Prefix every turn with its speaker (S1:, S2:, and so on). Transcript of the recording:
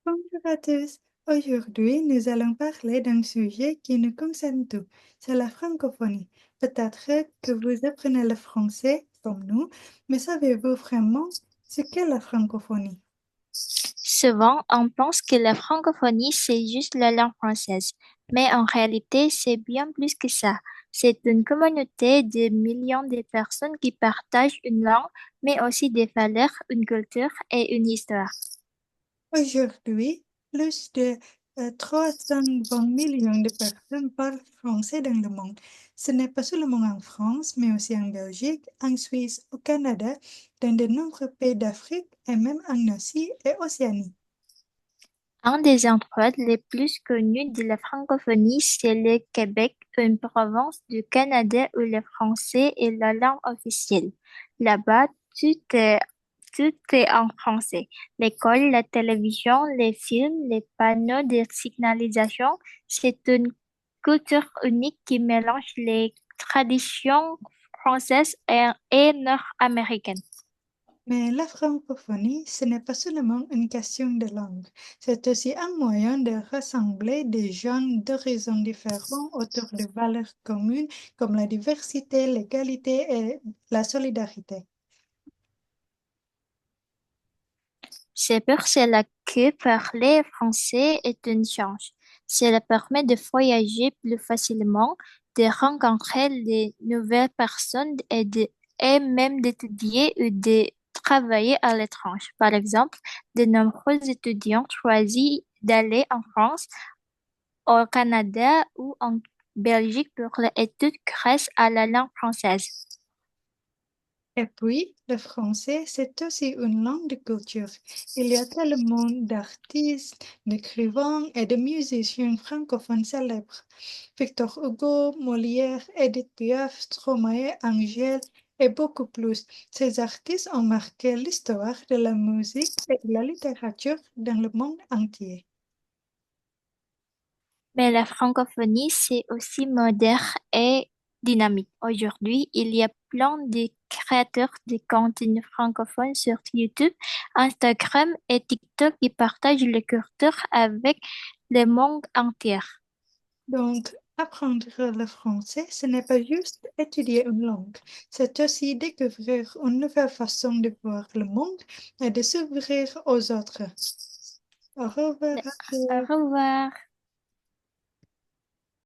S1: Bonjour à tous. Aujourd'hui, nous allons parler d'un sujet qui nous concerne tous, c'est la francophonie. Peut-être que vous apprenez le français comme nous, mais savez-vous vraiment ce qu'est la francophonie?
S2: Souvent, on pense que la francophonie, c'est juste la langue française, mais en réalité, c'est bien plus que ça. C'est une communauté de millions de personnes qui partagent une langue, mais aussi des valeurs, une culture et une histoire.
S1: Aujourd'hui, plus de 320 millions de personnes parlent français dans le monde. Ce n'est pas seulement en France, mais aussi en Belgique, en Suisse, au Canada, dans de nombreux pays d'Afrique et même en Asie et Océanie.
S2: Un des endroits les plus connus de la francophonie, c'est le Québec, une province du Canada où le français est la langue officielle. Là-bas, tout est en français. L'école, la télévision, les films, les panneaux de signalisation, c'est une culture unique qui mélange les traditions françaises et nord-américaines.
S1: Mais la francophonie, ce n'est pas seulement une question de langue, c'est aussi un moyen de rassembler des gens d'horizons différents autour de valeurs communes comme la diversité, l'égalité et la solidarité.
S2: C'est pour cela que parler français est une chance. Cela permet de voyager plus facilement, de rencontrer de nouvelles personnes et même d'étudier ou de travailler à l'étranger. Par exemple, de nombreux étudiants choisissent d'aller en France, au Canada ou en Belgique pour les études grâce à la langue française.
S1: Et puis, le français, c'est aussi une langue de culture. Il y a tellement d'artistes, d'écrivains et de musiciens francophones célèbres. Victor Hugo, Molière, Edith Piaf, Stromae, Angèle et beaucoup plus. Ces artistes ont marqué l'histoire de la musique et de la littérature dans le monde entier.
S2: Mais la francophonie, c'est aussi moderne et dynamique. Aujourd'hui, il y a plein de créateurs de contenu francophones sur YouTube, Instagram et TikTok qui partagent leur culture avec le monde entier.
S1: Donc, apprendre le français, ce n'est pas juste étudier une langue, c'est aussi découvrir une nouvelle façon de voir le monde et de s'ouvrir aux autres. Au revoir à
S2: Au
S1: tous.
S2: revoir.